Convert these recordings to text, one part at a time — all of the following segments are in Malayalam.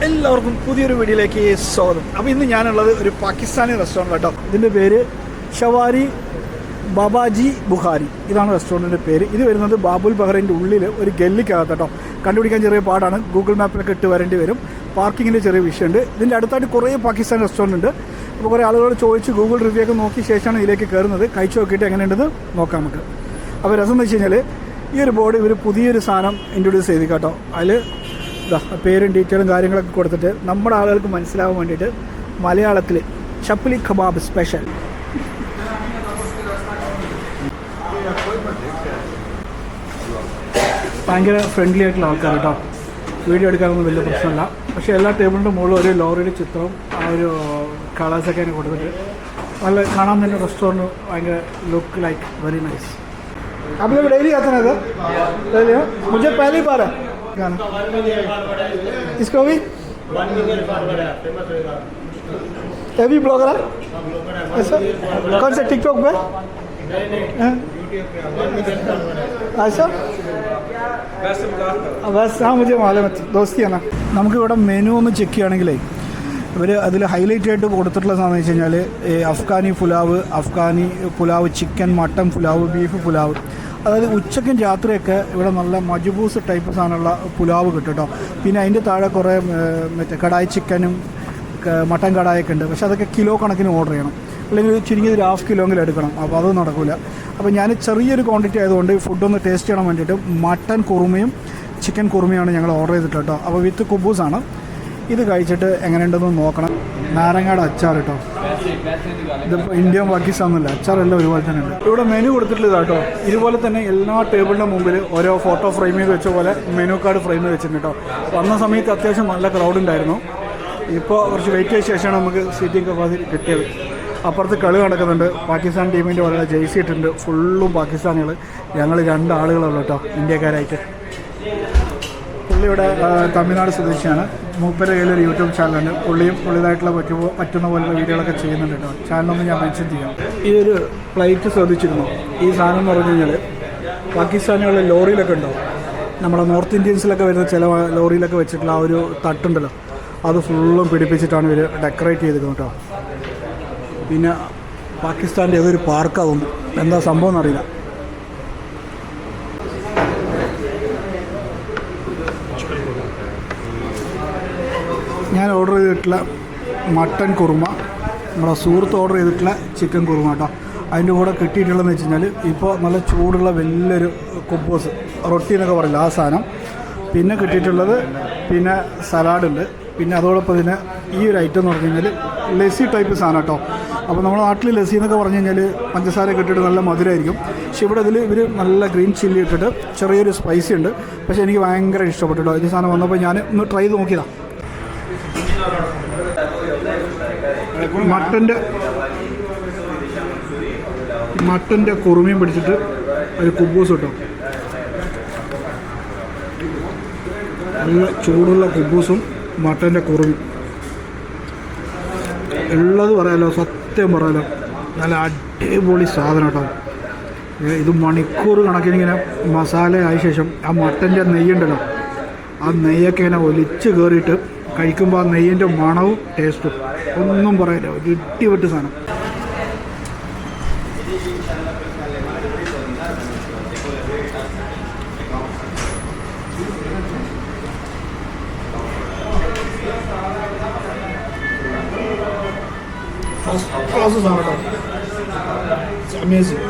എല്ലാവർക്കും പുതിയൊരു വീഡിയോയിലേക്ക് സ്വാഗതം. അപ്പോൾ ഇന്ന് ഞാനുള്ളത് ഒരു പാകിസ്ഥാനി റെസ്റ്റോറൻറ്റ് കേട്ടോ. ഇതിൻ്റെ പേര് ഷവാരി ബാബാജി ബുഖാരി. ഇതാണ് റെസ്റ്റോറൻറ്റിൻ്റെ പേര്. ഇത് വരുന്നത് ബാബുൽ ബഹ്റൈൻ്റെ ഉള്ളിൽ ഒരു ഗല്ലിക്കകത്ത് കേട്ടോ. കണ്ടുപിടിക്കാൻ ചെറിയ പാടാണ്, ഗൂഗിൾ മാപ്പിലൊക്കെ ഇട്ട് വരേണ്ടി വരും. പാർക്കിങ്ങിൻ്റെ ചെറിയ വിഷയമുണ്ട്. ഇതിൻ്റെ അടുത്തായിട്ട് കുറേ പാകിസ്ഥാനി റെസ്റ്റോറൻറ്റ് ഉണ്ട്. അപ്പോൾ കുറേ ആളുകളോട് ചോദിച്ച് ഗൂഗിൾ റിവ്യൂ ഒക്കെ നോക്കിയ ശേഷമാണ് ഇതിലേക്ക് കയറുന്നത്. കഴിച്ചു നോക്കിയിട്ട് എങ്ങനെയുണ്ടെന്ന് നോക്കാം നമുക്ക്. അപ്പോൾ രസം എന്ന് വെച്ച് കഴിഞ്ഞാൽ ഈ ഒരു ബോർഡ് ഇവർ പുതിയൊരു സാധനം ഇൻട്രൊഡ്യൂസ് ചെയ്ത് കേട്ടോ. അതിൽ പേരും ഡീറ്റെയിലും കാര്യങ്ങളൊക്കെ കൊടുത്തിട്ട് നമ്മുടെ ആളുകൾക്ക് മനസ്സിലാവാൻ വേണ്ടിയിട്ട് മലയാളത്തിൽ ചപ്പലി കബാബ് സ്പെഷ്യൽ. ഭയങ്കര ഫ്രണ്ട്ലി ആയിട്ടുള്ള ആൾക്കാർ കേട്ടോ. വീഡിയോ എടുക്കാനൊന്നും വലിയ പ്രശ്നമല്ല. പക്ഷേ എല്ലാ ടേബിളിൻ്റെ മുകളിൽ ഒരു ലോറിയുടെ ചിത്രവും ആ ഒരു കളേഴ്സൊക്കെ അതിന് കൊടുത്തിട്ട് നല്ല കാണാൻ തന്നെ റെസ്റ്റോറൻറ്റ് ഭയങ്കര ലുക്ക് ലൈക്ക് വെരി നൈസ്. आप लोग डेली आते हैं सर? डेली हो? मुझे पहली बार है गाना। इसको भी ये भी ब्लॉगर है ऐसा? कौन से टिकटॉक पे? ऐसा? बस हाँ मुझे मालूम है, दोस्ती है ना. നമുക്കിവിടെ മെനു ഒന്ന് ചെക്ക് ചെയ്യുകയാണെങ്കിലേ ഇവർ അതിൽ ഹൈലൈറ്റ് ആയിട്ട് കൊടുത്തിട്ടുള്ള സാധനം വെച്ച് കഴിഞ്ഞാൽ Afghani pulao, chicken, mutton pulao, beef pulao. അതായത് ഉച്ചയ്ക്കും രാത്രിയൊക്കെ ഇവിടെ നല്ല മജ്ബൂസ് ടൈപ്പ് സാധനമുള്ള പുലാവ് കിട്ടും കേട്ടോ. പിന്നെ അതിൻ്റെ താഴെ കുറേ മറ്റേ കടായി ചിക്കനും മട്ടൻ കടായൊക്കെ ഉണ്ട്. പക്ഷേ അതൊക്കെ കിലോ കണക്കിന് ഓർഡർ ചെയ്യണം, അല്ലെങ്കിൽ ചുരുങ്ങിയത് ഒരു ഹാഫ് കിലോയെങ്കിലും എടുക്കണം. അപ്പോൾ അത് നടക്കില്ല. അപ്പോൾ ഞാൻ ചെറിയൊരു ക്വാണ്ടിറ്റി ആയതുകൊണ്ട് ഫുഡൊന്ന് ടേസ്റ്റ് ചെയ്യണം വേണ്ടിയിട്ട് മട്ടൻ കുറുമയും ചിക്കൻ കുറുമയാണ് ഞങ്ങൾ ഓർഡർ ചെയ്തിട്ട് കേട്ടോ. അപ്പോൾ വിത്ത് കുബൂസാണ്. ഇത് കഴിച്ചിട്ട് എങ്ങനെയുണ്ടെന്ന് നോക്കണം. നാരങ്ങയുടെ അച്ചാർ കേട്ടോ. ഇതിപ്പോൾ ഇന്ത്യയും പാകിസ്ഥാനൊന്നുമില്ല, അച്ചാറെല്ലാം ഒരുപോലെ തന്നെ ഉണ്ട്. ഇവിടെ മെനു കൊടുത്തിട്ടുള്ളത് കേട്ടോ. ഇതുപോലെ തന്നെ എല്ലാ ടേബിളിൻ്റെ മുമ്പിൽ ഓരോ ഫോട്ടോ ഫ്രെയിം ചെയ്ത് വെച്ച പോലെ മെനു കാർഡ് ഫ്രെയിം ചെയ്ത് വെച്ചിട്ടുണ്ട് കേട്ടോ. വന്ന സമയത്ത് അത്യാവശ്യം നല്ല ക്രൗഡ് ഉണ്ടായിരുന്നു. ഇപ്പോൾ കുറച്ച് വെയിറ്റ് ചെയ്ത ശേഷമാണ് നമുക്ക് സീറ്റിംഗ് കപ്പാസിറ്റി കിട്ടിയത്. അപ്പുറത്ത് കളി നടക്കുന്നുണ്ട്. പാകിസ്ഥാൻ ടീമിൻ്റെ വളരെ ജേഴ്സി ഇട്ടുണ്ട്. ഫുള്ളും പാകിസ്ഥാനികൾ. ഞങ്ങൾ 2 ആളുകളുള്ളൂ കേട്ടോ, ഇന്ത്യക്കാരായിട്ട്. പുള്ളി ഇവിടെ തമിഴ്നാട് സ്വദേശിയാണ്. മൂപ്പരുടെ കയ്യിലൊരു യൂട്യൂബ് ചാനലുണ്ട്. പുള്ളിയതായിട്ടുള്ള പറ്റുന്ന പോലുള്ള വീഡിയോകളൊക്കെ ചെയ്യുന്നുണ്ട് കേട്ടോ. ചാനലൊന്നും ഞാൻ മെൻഷൻ ചെയ്യാം. ഈ ഒരു പ്ലേറ്റ് ശ്രദ്ധിച്ചിരുന്നു. ഈ സാധനം എന്ന് പറഞ്ഞു കഴിഞ്ഞാൽ പാകിസ്ഥാനികളുടെ ലോറിയിലൊക്കെ ഉണ്ടാവും. നമ്മുടെ നോർത്ത് ഇന്ത്യൻസിലൊക്കെ വരുന്ന ചില ലോറിയിലൊക്കെ വെച്ചിട്ടുള്ള ആ ഒരു തട്ടുണ്ടല്ലോ, അത് ഫുള്ളും പിടിപ്പിച്ചിട്ടാണ് ഇവർ ഡെക്കറേറ്റ് ചെയ്തിരിക്കുന്നത് കേട്ടോ. പിന്നെ പാകിസ്ഥാൻ്റെ ഏതൊരു പാർക്കാവും, എന്താ സംഭവം എന്നറിയില്ല. ഞാൻ ഓർഡർ ചെയ്തിട്ടുള്ള മട്ടൻ കുറുമ, നമ്മുടെ സുഹൃത്ത് ഓർഡർ ചെയ്തിട്ടുള്ള ചിക്കൻ കുറുമ കേട്ടോ. അതിൻ്റെ കൂടെ കിട്ടിയിട്ടുള്ളതെന്ന് വെച്ച് കഴിഞ്ഞാൽ ഇപ്പോൾ നല്ല ചൂടുള്ള വലിയൊരു കുബൂസ്, റൊട്ടി എന്നൊക്കെ പറയില്ല, ആ സാധനം. പിന്നെ കിട്ടിയിട്ടുള്ളത് പിന്നെ സലാഡുണ്ട്. പിന്നെ അതോടൊപ്പം തന്നെ ഈ ഒരു ഐറ്റം എന്ന് പറഞ്ഞു കഴിഞ്ഞാൽ ലസ്സി ടൈപ്പ് സാധനം കേട്ടോ. അപ്പോൾ നമ്മുടെ നാട്ടിൽ ലസ്സി എന്നൊക്കെ പറഞ്ഞു കഴിഞ്ഞാൽ പഞ്ചസാര ഇട്ടിട്ട് നല്ല മധുരമായിരിക്കും. പക്ഷെ ഇവിടെ ഇതിൽ നല്ല ഗ്രീൻ ചില്ലി ഇട്ടിട്ട് ചെറിയൊരു സ്പൈസി ഉണ്ട്. പക്ഷേ എനിക്ക് ഭയങ്കര ഇഷ്ടപ്പെട്ടു കേട്ടോ. ഈ സാധനം വന്നപ്പോൾ ഞാൻ ഒന്ന് ട്രൈ ചെയ്ത് നോക്കിയതാണ്. മട്ടൻ്റെ കുറുമയും പിടിച്ചിട്ട് ഒരു കുബൂസ് കിട്ടും. നല്ല ചൂടുള്ള കുബൂസും മട്ടൻ്റെ കുറുമയും ഉള്ളത് പറയാലോ, സത്യം പറയാലോ, നല്ല അടിപൊളി സാധനം കേട്ടോ. ഇത് മണിക്കൂർ കണക്കിനിങ്ങനെ മസാല ആയ ശേഷം ആ മട്ടൻ്റെ നെയ്യുണ്ടല്ലോ, ആ നെയ്യൊക്കെ ഇങ്ങനെ ഒലിച്ച് കയറിയിട്ട് കഴിക്കുമ്പോൾ ആ നെയ്യിൻ്റെ മണവും ടേസ്റ്റും ഒന്നും പറയില്ല, ഒരു ഇട്ടിവിട്ട് സാധനം. ഫസ്റ്റ് ക്ലാസ് സാധനം കേട്ടോ. അമേസിങ്.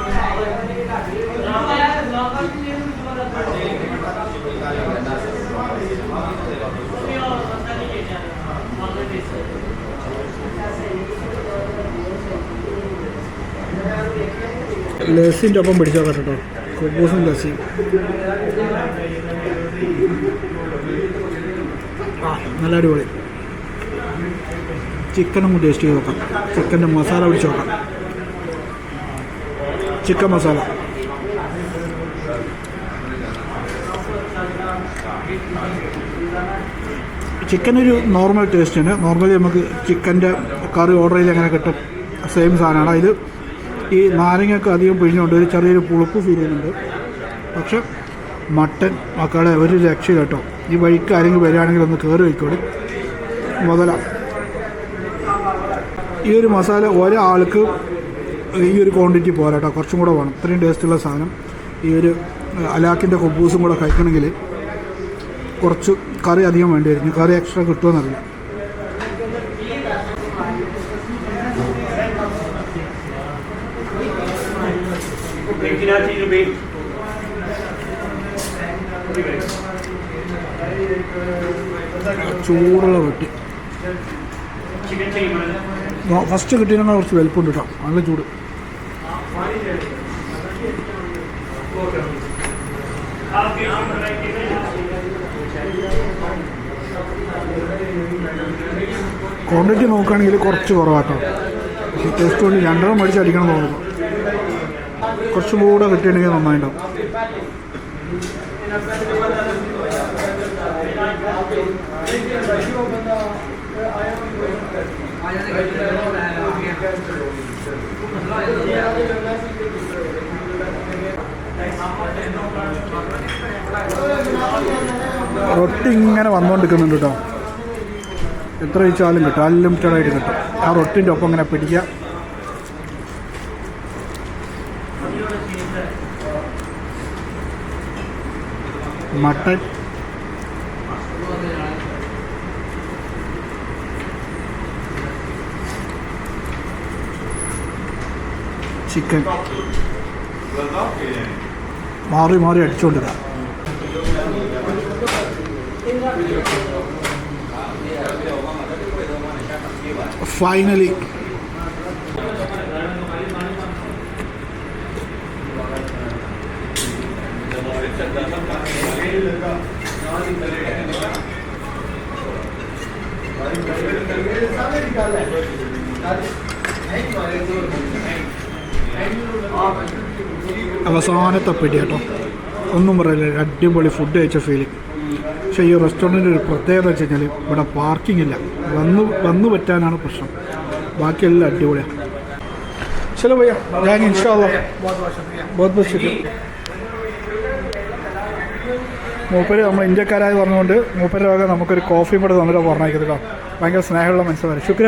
ലസ്സിൻ്റെ ഒപ്പം പിടിച്ചാൽ കേട്ടോ, കുബൂസും ലസ്സിയും. നല്ല അടിപൊളി. ചിക്കനും ടേസ്റ്റ് ചെയ്ത് നോക്കാം. ചിക്കൻ്റെ മസാല പിടിച്ച് നോക്കാം. ചിക്കൻ മസാല ചിക്കൻ ഒരു നോർമൽ ടേസ്റ്റാണ്. നോർമലി നമുക്ക് ചിക്കൻ്റെ കറി ഓർഡർ ചെയ്ത് അങ്ങനെ കിട്ടും, സെയിം സാധനമാണ്. അതിൽ ഈ നാരങ്ങയൊക്കെ അധികം പിഴിഞ്ഞുകൊണ്ട് ഒരു ചെറിയൊരു പുളിപ്പ് ഫീൽ ചെയ്യുന്നുണ്ട്. പക്ഷെ മട്ടൻ മക്കളെ ഒരു രക്ഷ കേട്ടോ. ഈ വഴിക്ക് ആരെങ്കിലും വരികയാണെങ്കിൽ ഒന്ന് കയറി വയ്ക്കോളി, മുതലാണ്. ഈ ഒരു മസാല ഒരാൾക്ക് ഈ ഒരു ക്വാണ്ടിറ്റി പോരാ കേട്ടോ, കുറച്ചും കൂടെ വേണം. ഇത്രയും ടേസ്റ്റുള്ള സാധനം ഈ ഒരു അലാക്കിൻ്റെ കുബൂസും കൂടെ കഴിക്കണമെങ്കിൽ കുറച്ച് കറി അധികം വേണ്ടി വരും. കറി എക്സ്ട്രാ കിട്ടുമെന്നറിയില്ല. ചൂടുള്ള റൊട്ടി ഫസ്റ്റ് കിട്ടിയതിനേക്കാൾ കുറച്ച് വലുപ്പമുണ്ട് കേട്ടോ, നല്ല ചൂട്. ക്വാണ്ടിറ്റി നോക്കുകയാണെങ്കിൽ കുറച്ച് കുറവാട്ടോ. ടേസ്റ്റ് കൊണ്ട് 2 മേടിച്ചടിക്കണം തോന്നുന്നു. കുറച്ചും കൂടെ കിട്ടിയിട്ടുണ്ടെങ്കിൽ നന്നായിട്ടുണ്ടാവും. റൊട്ടി ഇങ്ങനെ വന്നുകൊണ്ടിരിക്കുന്നുണ്ട് കേട്ടോ. എത്ര കഴിച്ചാലും കിട്ടും, അൺലിമിറ്റഡായിട്ട് കിട്ടും. ആ റൊട്ടിൻ്റെ ഒപ്പം ഇങ്ങനെ പിടിക്കുക. മട്ടൻ, ചിക്കൻ മാറി മാറി അടിച്ചുകൊണ്ടിരിക്കുക. ഫൈനലി അവസാനത്തെ പെട്ടി കേട്ടോ. ഒന്നും പറയില്ല, അടിപൊളി ഫുഡ് കഴിച്ച ഫീലിംഗ്. പക്ഷേ ഈ റെസ്റ്റോറൻറ്റിൻ്റെ ഒരു പ്രത്യേകത വെച്ച് കഴിഞ്ഞാൽ ഇവിടെ പാർക്കിംഗ് ഇല്ല. വന്നു പറ്റാനാണ് പ്രശ്നം, ബാക്കിയെല്ലാം അടിപൊളിയാണ്. ചലോ ഭയ്യ, ഞാൻ ഇൻഷാല്ലാഹ് ബഹുത് ബഹുത് ശുക്രിയ. മൂപ്പര് നമ്മൾ ഇന്ത്യക്കാരായി പറഞ്ഞുകൊണ്ട് മൂപ്പര് വക നമുക്കൊരു കോഫിയും കൂടെ തന്നിട്ട് പറഞ്ഞേക്കുന്നത് കേട്ടോ. ഭയങ്കര സ്നേഹമുള്ള മനസ്സിലായി. ശുക്രിയ.